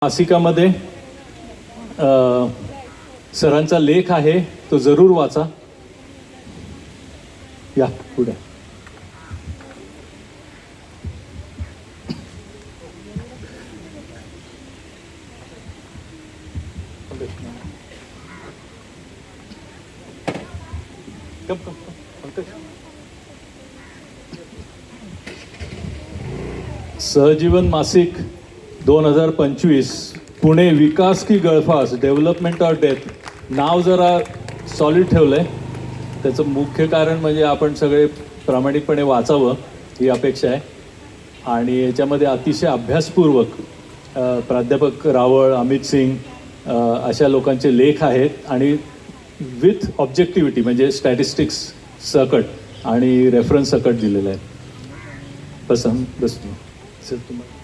मासिकामध्ये सरांचा लेख आहे, तो जरूर वाचा. या पुढे. सहजीवन मासिक 2025 पुणे विकास की गळफास डेव्हलपमेंट ऑर डेथ नाव जरा सॉलिड ठेवलं आहे. त्याचं मुख्य कारण म्हणजे आपण सगळे प्रामाणिकपणे वाचावं ही अपेक्षा आहे. आणि याच्यामध्ये अतिशय अभ्यासपूर्वक प्राध्यापक रावळ, अमित सिंग अशा लोकांचे लेख आहेत आणि विथ ऑब्जेक्टिव्हिटी म्हणजे स्टॅटिस्टिक्स सकट आणि रेफरन्स सकट दिलेलं आहे. पसंत बसतो सर तुम्हाला.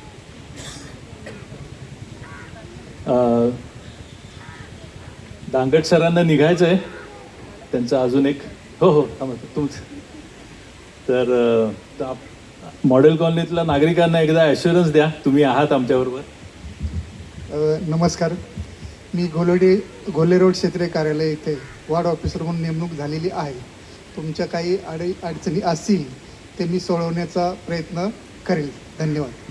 दांगट सरांना निघायचं आहे, त्यांचं अजून एक हो तुमचं. तर मॉडेल कॉलनीतल्या नागरिकांना एकदा ॲश्युरन्स द्या, तुम्ही आहात आमच्याबरोबर. नमस्कार, मी घोले रोड क्षेत्रीय कार्यालय इथे वार्ड ऑफिसर म्हणून नेमणूक झालेली आहे. तुमच्या काही अडचणी असतील ते मी सोडवण्याचा प्रयत्न करेल. धन्यवाद.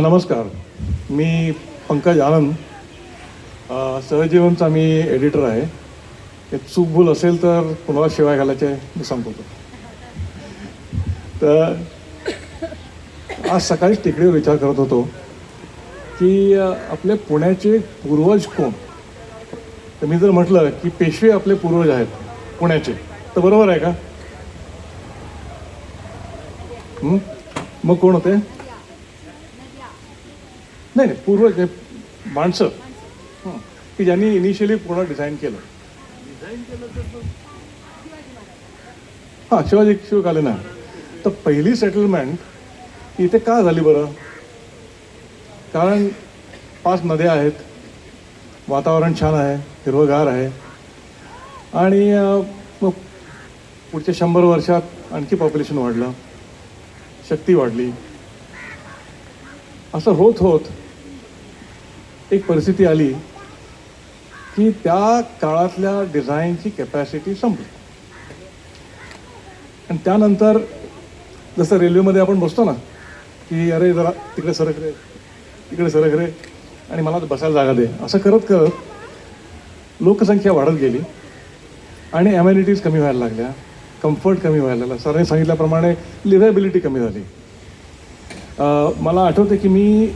नमस्कार, मी पंकज आनंद, सहजीवनचा मी एडिटर आहे. एक चूक भूल असेल तर पुन्हा शिवाय घालायचे मी सांगतो. तर आज सकाळी टेकडीवर विचार करत होतो की आपले पुण्याचे पूर्वज कोण. तर मी जर म्हटलं की पेशवे आपले पूर्वज आहेत पुण्याचे, तर बरोबर आहे का? मग कोण होते? नाही, पूर्वज माणसं की ज्यांनी इनिशियली पूर्ण डिझाईन केलं. हां, शिवकालीन आहे. तर पहिली सेटलमेंट इथे का झाली बरं? कारण 5 नद्या आहेत, वातावरण छान आहे, हिरवंगार आहे आणि मग पुढच्या 100 वर्षात आणखी पॉप्युलेशन वाढलं, शक्ती वाढली. असं होत होत एक परिस्थिती आली की त्या काळातल्या डिझाईनची कॅपॅसिटी संपली. आणि त्यानंतर जसं रेल्वेमध्ये आपण बसतो ना की अरे जरा तिकडे सरक रे, इकडे सरक रे, आणि मला बसायला जागा दे, असं करत करत लोकसंख्या वाढत गेली आणि ॲम्युनिटीज कमी व्हायला लागल्या, कम्फर्ट कमी व्हायला लागला. सरांनी सांगितल्याप्रमाणे लिव्हेबिलिटी कमी झाली. मला आठवते की मी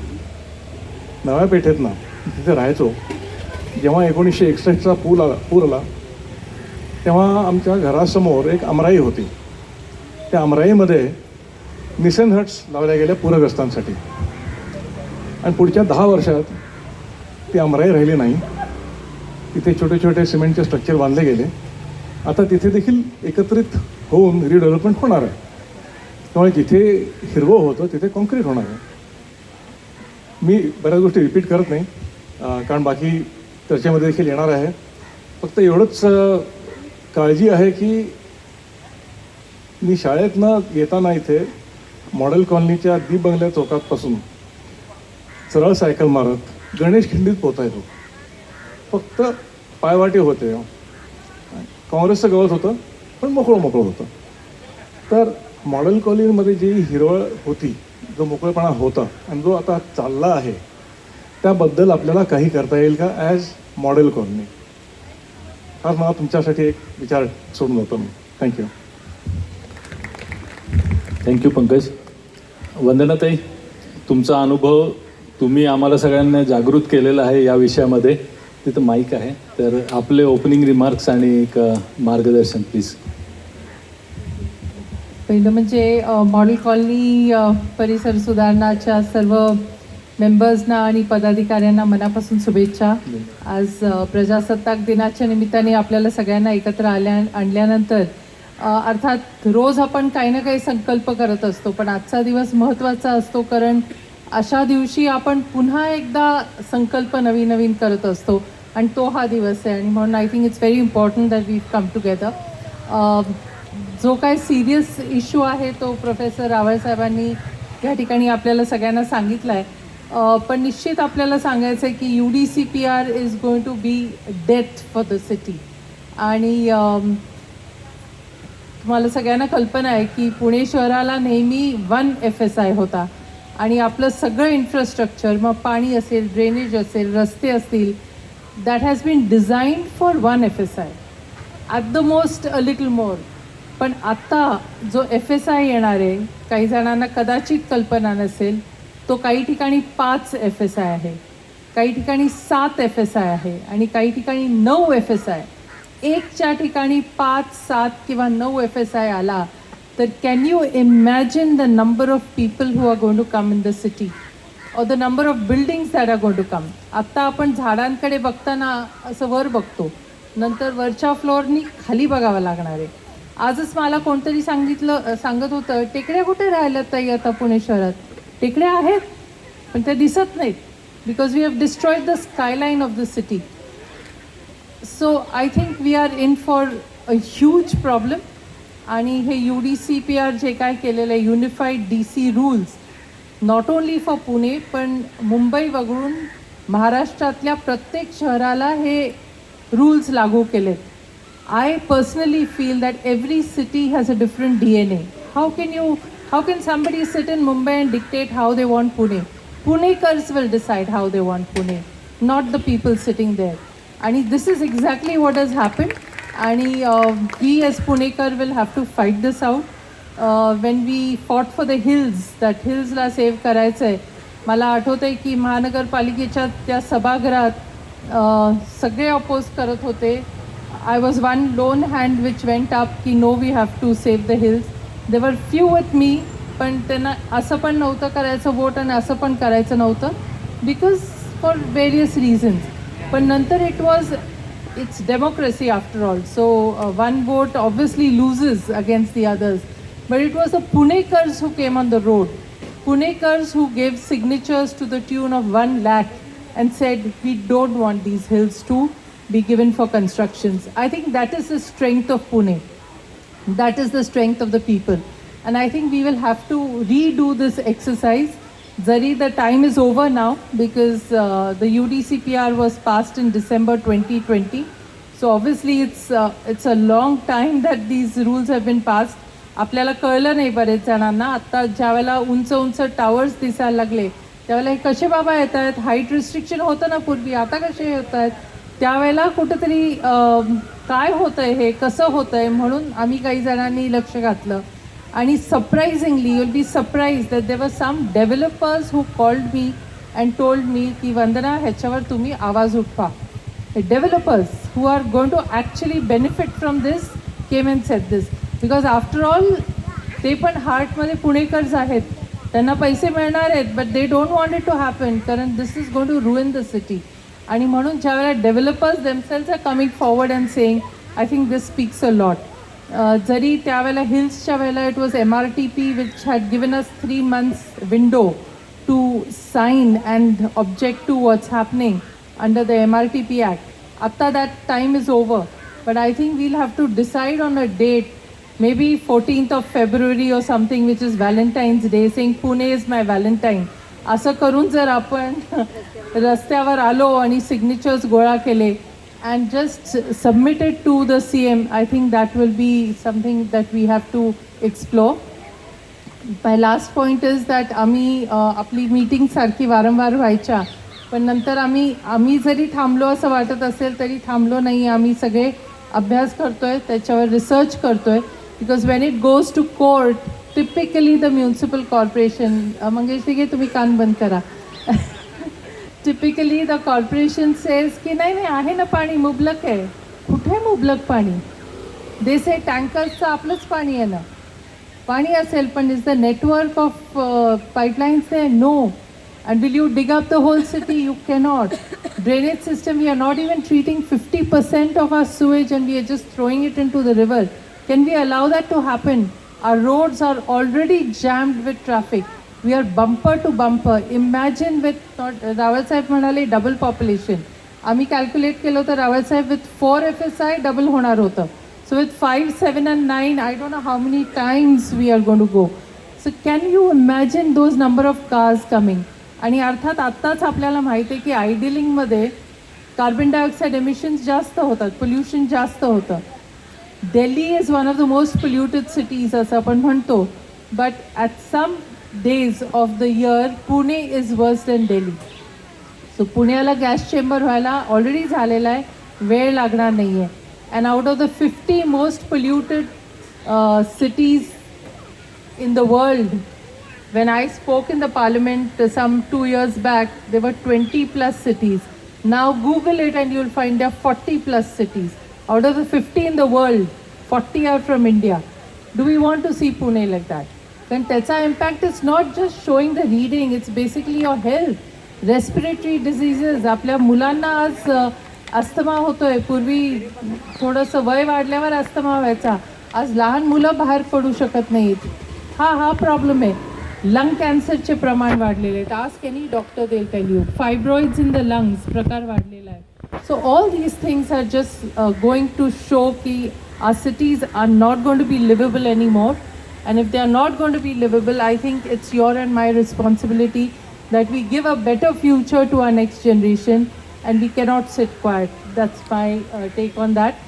नव्या पेठेत ना तिथे राहायचो. जेव्हा 1961चा पूर आला तेव्हा आमच्या घरासमोर एक आमराई होती. त्या आमराईमध्ये निसेन हट्स लावल्या गेल्या पूरग्रस्तांसाठी. आणि पुढच्या 10 वर्षात ती आमराई राहिली नाही. तिथे छोटे छोटे सिमेंटचे स्ट्रक्चर बांधले गेले. आता तिथे देखील एकत्रित होऊन रिडेव्हलपमेंट होणार आहे. त्यामुळे जिथे हिरवं होतं तिथे कॉन्क्रीट होणार आहे. मी बऱ्याच गोष्टी रिपीट करत नाही कारण बाकी चर्चेमध्ये देखील येणार आहे. फक्त एवढंच काळजी आहे की मी शाळेतनं येताना इथे मॉडेल कॉलनीच्या दीप बंगल्या चौकातपासून सरळ सायकल मारत गणेश खिंडीत पोचायचो. फक्त पायवाटे होते. काँग्रेसचं गवत होतं पण मोकळं होतं. तर मॉडेल कॉलनीमध्ये जी हिरवळ होती, जो मोकळेपणा होता आणि जो आता चालला आहे, त्याबद्दल आपल्याला काही करता येईल का ॲज मॉडेल कॉलनी? हा मला तुमच्यासाठी एक विचार सोडून होतो मी. थँक्यू. थँक्यू पंकज. वंदनाताई, तुमचा अनुभव तुम्ही आम्हाला सगळ्यांना जागृत केलेला आहे या विषयामध्ये. तिथं माईक आहे, तर आपले ओपनिंग रिमार्क्स आणि एक मार्गदर्शन प्लीज. पहिलं म्हणजे मॉडेल कॉलनी परिसर सुधारणाच्या सर्व मेंबर्सना आणि पदाधिकाऱ्यांना मनापासून शुभेच्छा. आज प्रजासत्ताक दिनाच्या निमित्ताने आपल्याला सगळ्यांना एकत्र आणल्यानंतर अर्थात रोज आपण काही ना काही संकल्प करत असतो, पण आजचा दिवस महत्त्वाचा असतो कारण अशा दिवशी आपण पुन्हा एकदा संकल्प नवीन करत असतो. आणि तो हा दिवस आहे आणि म्हणून I think it's very important that we come together. जो काय सिरियस इश्यू आहे तो प्रोफेसर रावळ साहेबांनी या ठिकाणी आपल्याला सगळ्यांना सांगितला आहे. पण निश्चित आपल्याला सांगायचं आहे की UDCPR is going to be death for the city. आणि तुम्हाला सगळ्यांना कल्पना आहे की पुणे शहराला नेहमी 1 FSI होता आणि आपलं सगळं इन्फ्रास्ट्रक्चर, मग पाणी असेल, ड्रेनेज असेल, रस्ते असतील, that has been designed for 1 FSI, at the most a little more. पण आत्ता जो FSI येणार आहे, काही जणांना कदाचित कल्पना नसेल, तो काही ठिकाणी 5 FSI आहे, काही ठिकाणी 7 FSI आहे आणि काही ठिकाणी 9 FSI. एकच्या ठिकाणी 5, 7 किंवा 9 FSI आला तर can you imagine the number of people who are going to come in the city or the number of buildings that are going to come. आत्ता आपण झाडांकडे बघताना असं वर बघतो, नंतर वरच्या फ्लोअरनी खाली बघावं लागणार आहे. आजच मला कोणतरी सांगत होतं, टेकड्या कुठे राहिल्यात ताई आता पुणे शहरात? टेकड्या आहेत पण त्या दिसत नाहीत, because we have destroyed the skyline of the city. So I think we are in for a huge problem. आणि हे UDCPR जे काय केलेलं आहे, unified DC rules, not only for Pune पण मुंबई वगळून महाराष्ट्रातल्या प्रत्येक शहराला हे रूल्स लागू केलेत. I personally feel that every city has a different DNA. How can somebody sit in Mumbai and dictate how they want Pune? Punekars will decide how they want Pune, not the people sitting there. And this is exactly what has happened. And we as Punekar will have to fight this out. When we fought for the hills, that hills la save करायचं आहे. मला आठवतं आहे की महानगरपालिकेच्या त्या सभागृहात सगळे अपोज करत होते. I was one lone hand which went up की no, we have to save the hills. There were few with me, पण त्यांना असं पण नव्हतं करायचं वोट आणि असं पण करायचं नव्हतं, बिकॉज फॉर व्हेरियस रिझन्स. पण नंतर it's democracy after all. So one vote obviously loses against the others. But it was the Punekars who came on the road. Punekars who gave signatures to the tune of 1 lakh and said, we don't want these hills to be given for constructions. I think that is the strength of Pune. That is the strength of the people. And I think we will have to redo this exercise. Zari, the time is over now because the UDCPR was passed in December 2020. So obviously it's a long time that these rules have been passed. आपल्याला कळलं नाही बरेच जणांना. आत्ता ज्यावेळेला उंच उंच towers दिसायला लागले त्यावेळेला हे कसे बाबा येत आहेत, हाईट रिस्ट्रिक्शन होतं ना पूर्वी, आता कसे येत आहेत, त्यावेळेला कुठंतरी काय होतं आहे, हे कसं होतं आहे, म्हणून आम्ही काही जणांनी लक्ष घातलं. आणि surprisingly you will be surprise that there were some developers who called me and told me की वंदना, ह्याच्यावर तुम्ही आवाज उठवा. Developers who are going to actually benefit from this came and said this, because after all ते पण हार्टमध्ये पुणेकर्स आहेत, त्यांना पैसे मिळणार आहेत, but they don't want it to happen कारण this is going to ruin the city. आणि म्हणून ज्यावेळेला developers themselves R coming forward and saying, I think this speaks a lot. जरी त्यावेळेला हिल्सच्या वेळेला it was MRTP which had given us 3 months window to sign and object to what's happening under the MRTP Act. आत्ता that time is over, but I think we'll have to decide on a date, maybe 14th of February or something, which is Valentine's Day, saying Pune is my Valentine. असं करून जर आपण रस्त्यावर आलो आणि signatures गोळा केले and just submitted to the CM, I think that will be something that we have to explore. My last point is that आम्ही आपली मीटिंग सारखी वारंवार व्हायच्या, पण नंतर आम्ही जरी थांबलो असं वाटत असेल तरी थांबलो नाही. आम्ही सगळे अभ्यास करतोय, त्याच्यावर रिसर्च करतोय, because when it goes to court, typically the municipal corporation, Mangesh Dighe तुम्ही कान बंद करा, टिपिकली द कॉर्पोरेशन सेज की नाही नाही आहे ना पाणी, मुबलक आहे. कुठे मुबलक पाणी? दे से टँकर्सचं आपलंच पाणी आहे ना. पाणी असेल पण is the network of pipelines आहे? No. And will you dig up the whole city? You cannot. Drainage system, we are not even treating 50% of our sewage and we are just throwing it into the river. Can we allow that to happen? Our roads are already jammed with traffic. We are bumper to bumper. Imagine with, Rawal Sahib म्हणाले double population. आम्ही calculate केलं होतं Rawalsaheb with 4 FSI double होणार होतं. So with 5, 7 and 9 I don't know how many times we are going to go. So can you imagine those number of cars coming. आणि अर्थात आत्ताच आपल्याला माहिती आहे की आयडिलिंगमध्ये कार्बन डायऑक्साईड एमिशन्स जास्त होतात, पोल्युशन जास्त होतं. Delhi is one of the most polluted cities असं आपण म्हणतो, but at some days of the year Pune is worse than Delhi. So पुण्याला गॅस चेंबर व्हायला ऑलरेडी झालेला आहे, वेळ लागणार नाही आहे. And out of the 50 most polluted cities in the world, when I spoke in the parliament some 2 years back, there were 20 plus cities. Now Google it and you'll find there are 40 plus cities. Out of the 50 in the world, 40 are from India. Do we want to see Pune like that? Then त्याचा impact is not just showing the reading, it's basically your health. Respiratory diseases, आपल्या मुलांना आज asthma होतोय. पूर्वी थोडंसं वय वाढल्यावर asthma व्हायचा, आज लहान मुलं बाहेर पडू शकत नाहीत. हा प्रॉब्लेम आहे. लंग कॅन्सरचे प्रमाण वाढलेले आहेत. आज any doctor they'll tell you fibroids in the lungs प्रकार वाढलेला आहे. So all these things are just going to show की our cities are not going to be livable anymore, and if they are not going to be livable, I think it's your and my responsibility that we give a better future to our next generation, and we cannot sit quiet. That's my take on that.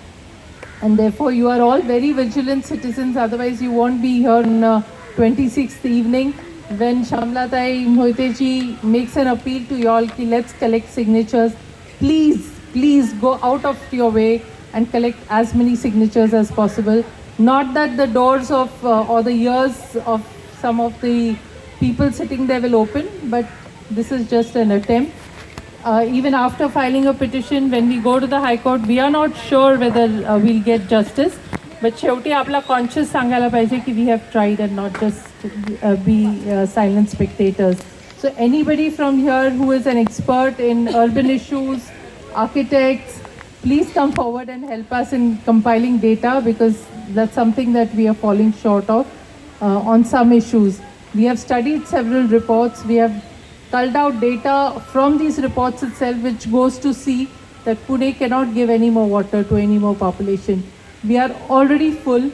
And therefore you are all very vigilant citizens, otherwise you won't be here on 26th evening when Shamlatai Moiteji makes an appeal to you all ki let's collect signatures. Please go out of your way and collect as many signatures as possible. Not that the doors of or the ears of some of the people sitting there will open, but this is just an attempt. Even after filing a petition, when we go to the High Court, we are not sure whether we'll get justice. But शेवटी आपला conscious सांगायला पाहिजे की we have tried and not just be silent spectators. So anybody from here who is an expert in urban issues, architects, please come forward and help us in compiling data, because that's something that we are falling short of on some issues. We have studied several reports. We have culled out data from these reports itself, which goes to see that Pune cannot give any more water to any more population. We are already full.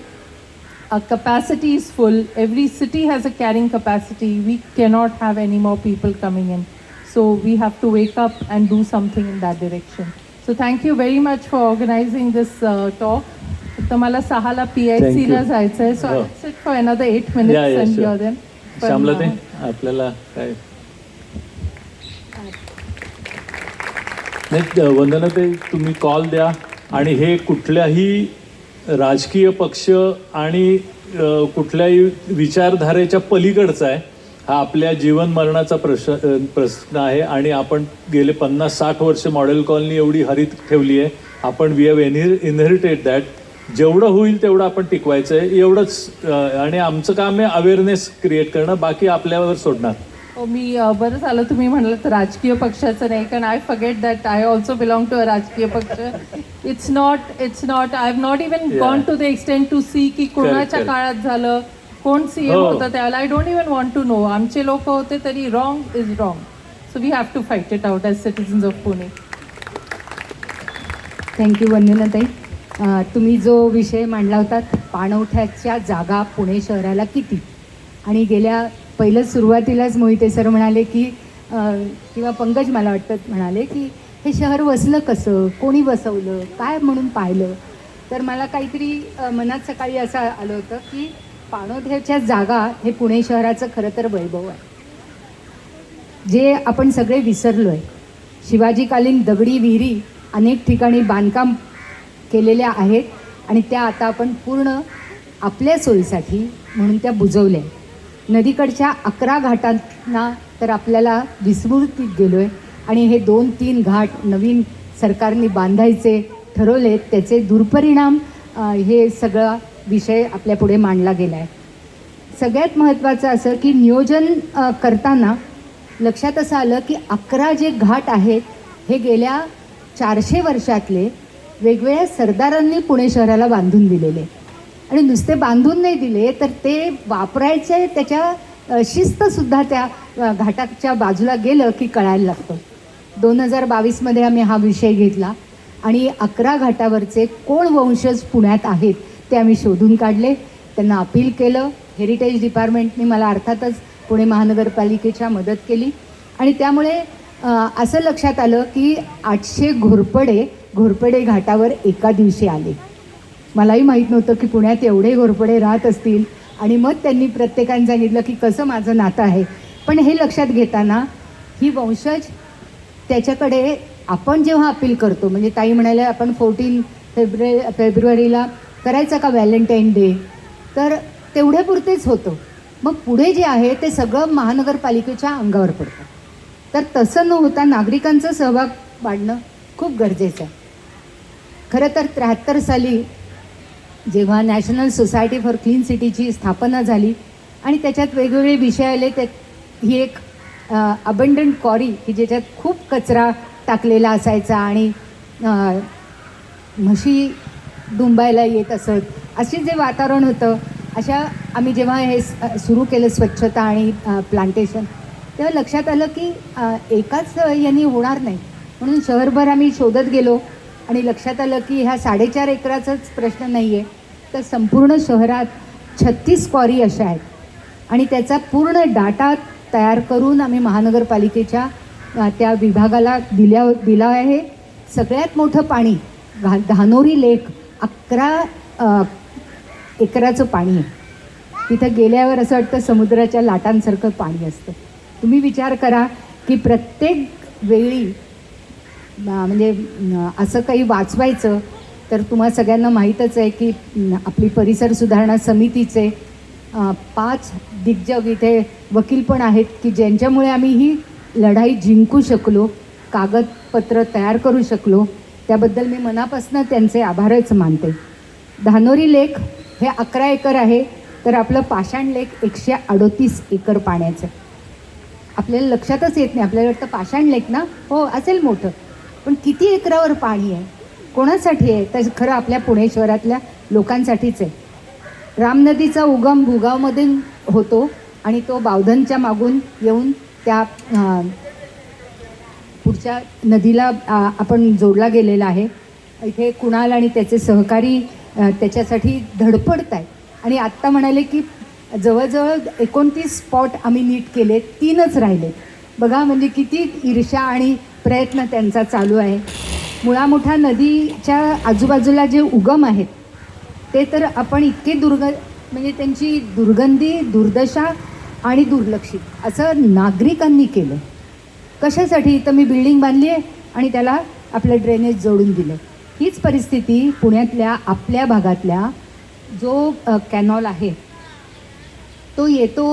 Our capacity is full. Every city has a carrying capacity. We cannot have any more people coming in. So we have to wake up and do something in that direction. So thank you very much for organizing this talk. तर मला 6ला PIC ला जायचं आहे. So I'll sit for another 8 minutes and hear them. श्यामलाताई, आपल्याला काय नाही, वंदनाताई तुम्ही call द्या. आणि हे कुठल्याही राजकीय पक्ष आणि कुठल्याही विचारधारेच्या पलीकडचं आहे. हा आपल्या जीवन मरणाचा प्रश्न आहे. आणि आपण गेले 50-60 वर्ष मॉडेल कॉलनी एवढी हरित ठेवली आहे. आपण वी हॅव इनहेरिटेड दॅट. जेवढं होईल तेवढं आपण टिकवायचं आहे, एवढंच. आणि आमचं काम आहे अवेअरनेस क्रिएट करणं, बाकी आपल्यावर सोडणार. मी बरं झालं तुम्ही म्हणाल राजकीय पक्षाचं नाही, कारण I forget that I also belong to a राजकीय पक्ष. It's not I have not even gone to the extent to see की कोणाच्या काळात झालं, कोण CM होतं त्यावेळेला. I don't even want to know. आमचे लोक होते तरी wrong is wrong. So we have to fight it out as citizens of Pune. Thank you Vandanatai. तुम्ही जो विषय मांडला होता, पाणवठ्याच्या जागा पुणे शहराला किती, आणि गेल्या पहिलं सुरुवातीलाच मोहिते सर म्हणाले की किंवा पंकज मला वाटतं म्हणाले की हे शहर वसलं कसं, कोणी बसवलं, काय म्हणून पाहिलं. तर मला काहीतरी मनात सकाळी असं आलं होतं की पाणवठ्याच्या जागा हे पुणे शहराचं खरं तर वैभव आहे, जे आपण सगळे विसरलो आहे. शिवाजीकालीन दगडी विहिरी अनेक ठिकाणी बांधकाम केलेल्या आहेत आणि त्या आता आपण पूर्ण आपल्या सोयीसाठी म्हणून त्या बुजवल्या. नदीकडच्या 11 घाटांना तर आपल्याला विस्मृतीत गेलो आहे, आणि हे 2-3 घाट नवीन सरकारने बांधायचे ठरवले, त्याचे दुष्परिणाम हे सगळा विषय आपल्यापुढे मांडला गेला आहे. सगळ्यात महत्त्वाचं असं की नियोजन करताना लक्षात असं आलं की 11 जे घाट आहेत हे गेल्या 400 वर्षातले वेगवेगळ्या सरदारांनी पुणे शहराला बांधून दिलेले, आणि नुसते बांधून नाही दिले तर ते वापरायचे त्याच्या शिस्तसुद्धा त्या घाटाच्या बाजूला गेलं की कळायला लागतं. 2022मध्ये आम्ही हा विषय घेतला आणि 11 घाटावरचे कोण वंशज पुण्यात आहेत ते आम्ही शोधून काढले, त्यांना अपील केलं. हेरिटेज डिपार्टमेंटने मला अर्थातच पुणे महानगरपालिकेच्या मदत केली आणि त्यामुळे असं लक्षात आलं की 800 घोरपडे घाटावर एका दिवशी आले. मलाही माहीत नव्हतं की पुण्यात एवढे घोरपडे राहत असतील आणि मग त्यांनी प्रत्येकाने सांगितलं की कसं माझं नातं आहे. पण हे लक्षात घेताना ही वंशज त्याच्याकडे आपण जेव्हा अपील करतो, म्हणजे ताई म्हणाल्या आपण 14 फेब्रुवारीला करायचा का व्हॅलेंटाईन डे, तर तेवढ्यापुरतेच होतं. मग पुढे जे आहे ते सगळं महानगरपालिकेच्या अंगावर पडतं. तर तसं न होता नागरिकांचा सहभाग वाढणं खूप गरजेचं आहे. खरं तर 73 साली जेव्हा नॅशनल सोसायटी फॉर क्लीन सिटीची स्थापना झाली आणि त्याच्यात वेगवेगळे विषय आले, त्यात ही एक अबंडंट क्वॉरी की ज्याच्यात खूप कचरा टाकलेला असायचा आणि म्हशी डुंबायला येत असत, असे जे वातावरण होतं, अशा आम्ही जेव्हा हे सुरू केलं स्वच्छता आणि प्लांटेशन, तेव्हा लक्षात आलं की एकाच यांनी होणार नाही. म्हणून शहरभर आम्ही शोधत गेलो आणि लक्षात आलं की ह्या 4.5 एकराचाच प्रश्न नाही आहे, तर संपूर्ण शहरात 36 क्वॉरी अशा आहेत आणि त्याचा पूर्ण डाटा तयार करून आम्ही महानगरपालिकेच्या त्या विभागाला दिला आहे. सगळ्यात मोठं पाणी धानोरी लेक 11 एकराचं पाणी आहे. तिथं गेल्यावर असं वाटतं समुद्राच्या लाटांसारखं पाणी असतं. तुम्ही विचार करा की प्रत्येक वेळी म्हणजे असं काही वाचवायचं तर तुम्हा सगळ्यांना माहीतच आहे की आपली परिसर सुधारणा समितीचे 5 दिग्गज इथे वकील पण आहेत की ज्यांच्यामुळे आम्ही ही लढाई जिंकू शकलो, कागदपत्र तयार करू शकलो. त्याबद्दल मी मनापासून त्यांचे आभारच मानते. धानोरी लेक हे 11 एकर आहे, तर आपलं पाषाण लेक 138 एकर पाण्याचं. आपल्याला लक्षातच येत नाही, आपल्याला वाटतं पाषाण लेक ना, हो असेल मोठं, पण किती एकरावर पाणी आहे, कोणासाठी आहे, तर खरं आपल्या पुणे शहरातल्या लोकांसाठीच आहे. राम नदीचा उगम भुगावमधून होतो आणि तो बावधनच्या मागून येऊन त्या पुढच्या नदीला आपण जोडला गेलेला आहे. इथे कुणाल आणि त्याचे सहकारी त्याच्यासाठी धडपडत आहेत आणि आत्ता म्हणाले की जवळजवळ 29 स्पॉट आम्ही नीट केले, 3च राहिले. बघा म्हणजे किती ईर्ष्या आणि प्रयत्न त्यांचा चालू आहे. मुळामुठा नदीच्या आजूबाजूला जे उगम आहेत ते तर आपण इतके म्हणजे त्यांची दुर्गंधी, दुर्दशा आणि दुर्लक्षित असं नागरिकांनी केलं. कशासाठी, तर मी बिल्डिंग बांधली आहे आणि त्याला आपलं ड्रेनेज जोडून दिलं. हीच परिस्थिती पुण्यातल्या आपल्या भागातल्या जो कॅनॉल आहे तो येतो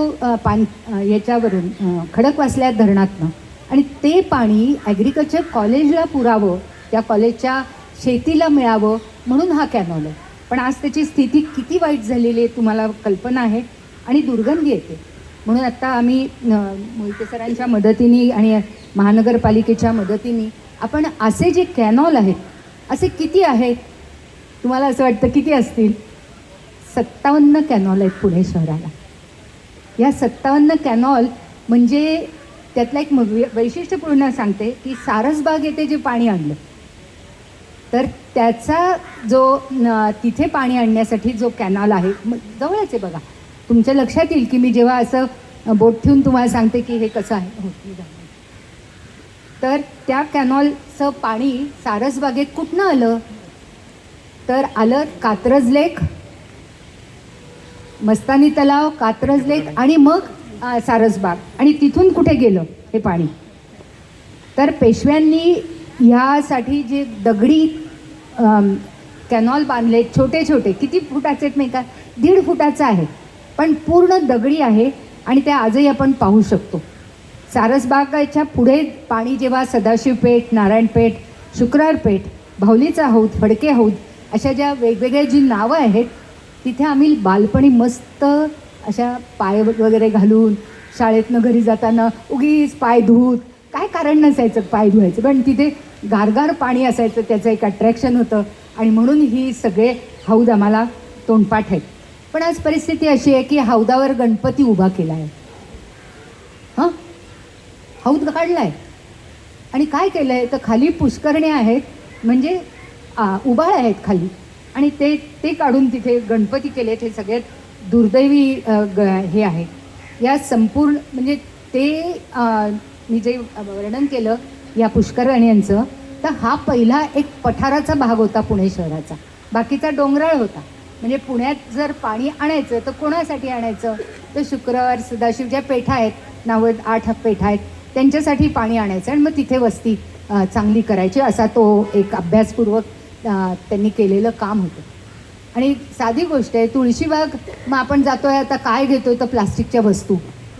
याच्यावरून खडकवासल्या धरणातनं आणि ते पाणी ॲग्रिकल्चर कॉलेजला पुरावं, त्या कॉलेजच्या शेतीला मिळावं म्हणून हा कॅनॉल आहे. पण आज त्याची स्थिती किती वाईट झालेली आहे तुम्हाला कल्पना आहे आणि दुर्गंधी येते. म्हणून आत्ता आम्ही मोहिते सरांच्या मदतीने आणि महानगरपालिकेच्या मदतीने आपण असे जे कॅनॉल आहेत, असे किती आहेत तुम्हाला असं वाटतं किती असतील? 57 कॅनॉल आहेत पुणे शहराला. या 57 कॅनॉल म्हणजे त्यातलं एक वैशिष्ट्यपूर्ण सांगते की सारसबाग येथे जे पाणी आणलं तर त्याचा जो तिथे पाणी आणण्यासाठी जो कॅनॉल आहे जवळच आहे. बघा तुमच्या लक्षात येईल की मी जेव्हा असं बोट ठेवून तुम्हाला सांगते की हे कसं आहे, तर त्या कॅनॉलचं पाणी सारसबागेत कुठनं आलं, तर आलं कात्रज लेक, मस्तानी तलाव, कात्रज लेक आणि मग सारसबाग. आणि तिथून कुठे गेलं हे पाणी, तर पेशव्यांनी ह्यासाठी जे दगडी कॅनॉल बांधले, छोटे छोटे, किती फुटाचे आहेत नाही का, 1.5 फुटाचा आहे पण पूर्ण दगडी आहे आणि ते आजही आपण पाहू शकतो. सारसबागाच्या पुढे पाणी जेव्हा सदाशिवपेठ, नारायणपेठ, शुक्रवारपेठ, भावलीचा हौद, फडके हौद अशा ज्या वेगवेगळ्या जी नावं आहेत तिथे आम्ही बालपणी मस्त अशा पाय वगैरे घालून शाळेतनं घरी जाताना उगीच पाय धुत, काय कारण नसायचं पाय धुवायचं, पण तिथे गारगार पाणी असायचं, त्याचं एक अट्रॅक्शन होतं आणि म्हणून ही सगळे हौद आम्हाला तोंडपाठ आहेत. पण आज परिस्थिती अशी आहे की हौदावर गणपती उभा केला आहे, हां हौद काढला आहे आणि काय केलं आहे तर खाली पुष्करण्या आहेत म्हणजे उभाळ आहेत खाली आणि ते काढून तिथे गणपती केलेत. हे सगळ्यात दुर्दैवी हे आहे या संपूर्ण म्हणजे ते मी जे वर्णन केलं या पुष्करण्यांचं, तर हा पहिला एक पठाराचा भाग होता पुणे शहराचा, बाकीचा डोंगराळ होता. म्हणजे पुण्यात जर पाणी आणायचं तर कोणासाठी आणायचं, तर शुक्रवार सदाशिव ज्या पेठा आहेत, 9-8 पेठा आहेत, त्यांच्यासाठी पाणी आणायचं आणि मग तिथे वस्ती चांगली करायची, असा तो एक अभ्यासपूर्वक त्यांनी केलेलं काम होतं. आणि साधी गोष्ट आहे, तुळशीबाग मग आपण जातोय आता काय घेतोय तर प्लास्टिकच्या वस्तू,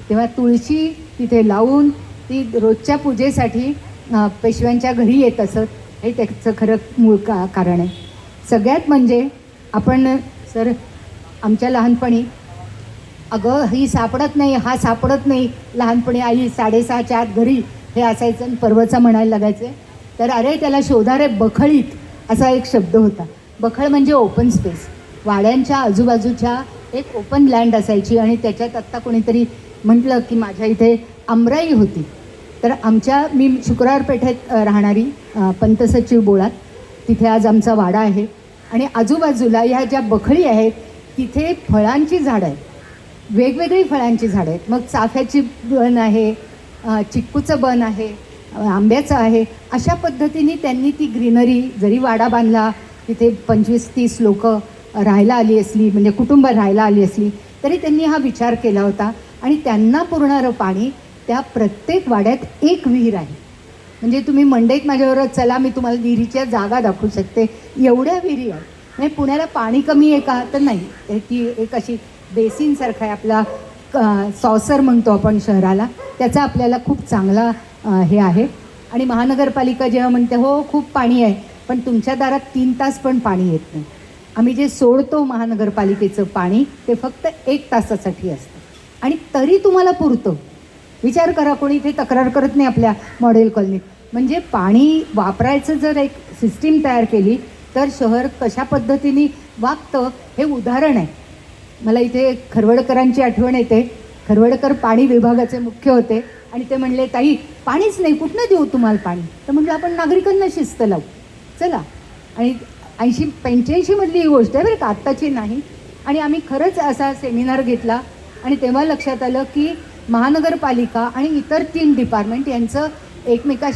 तेव्हा तुळशी तिथे लावून ती रोजच्या पूजेसाठी पेशव्यांच्या घरी येत असत, हे त्याचं खरं मूळ कारण आहे. सगळ्यात म्हणजे आपण सर आमच्या लहानपणी अगं ही सापडत नाही, हा सापडत नाही, लहानपणी आई 6:30च्या आत घरी हे असायचं आणि पर्वचा म्हणायला लागायचे, तर अरे त्याला शोधा रे बखळीत असा एक शब्द होता. बखळ म्हणजे ओपन स्पेस, वाड्यांच्या आजूबाजूच्या एक ओपन लँड असायची आणि त्याच्यात आत्ता कोणीतरी म्हटलं की माझ्या इथे आमराई होती, तर मी शुक्रवार पेठेत राहणारी पंत सचिव बोळात, तिथे आज आमचा वाडा आहे आणि आजूबाजूला ह्या ज्या बखळी आहेत तिथे फळांची झाडं आहेत, वेगवेगळी फळांची झाडं आहेत. मग चाफ्याची बन आहे, चिक्कूचं बन आहे, आंब्याचं आहे. अशा पद्धतीने त्यांनी ती ग्रीनरी, जरी वाडा बांधला तिथे 25-30 लोक राहायला आली असली, म्हणजे कुटुंब राहायला आली असली, तरी त्यांनी हा विचार केला होता. आणि त्यांना पुरणारं पाणी त्या प्रत्येक वाड्यात एक विहीर आहे. म्हणजे तुम्ही मंडईत माझ्याबरोबर चला, मी तुम्हाला विहिरीच्या जागा दाखवू शकते, एवढ्या विहिरी आहेत. म्हणजे पुण्याला पाणी कमी आहे का, तर नाही, ती एक अशी बेसिनसारखं आहे, आपला सॉसर म्हणतो आपण शहराला, त्याचा आपल्याला खूप चांगला हे आहे. आणि महानगरपालिका जेव्हा म्हणते हो खूप पाणी आहे, पण तुमच्या दारात 3 तास पण पाणी येत नाही. आम्ही जे सोडतो महानगरपालिकेचं पाणी ते फक्त 1 तासासाठी असतं आणि तरी तुम्हाला पुरतं. विचार करा, कोणी इथे तक्रार करत नाही आपल्या मॉडेल कॉलनीत. म्हणजे पाणी वापरायचं जर एक सिस्टीम तयार केली तर शहर कशा पद्धतीने वागतं हे उदाहरण आहे. मला इथे खरवडकरांची आठवण येते. खरवडकर पाणी विभागाचे मुख्य होते आणि ते म्हणले ताई पाणीच नाही, कुठनं देऊ तुम्हाला पाणी, तर म्हटलं आपण नागरिकांना शिस्त लावू चला. आणि 80-85 मधली ही गोष्ट आहे बरं का, आत्ताची नाही. आणि आम्ही खरंच असा सेमिनार घेतला आणि तेव्हा लक्षात आलं की महानगरपालिका आणि इतर 3 डिपार्टमेंट यांचं एकमेकाशी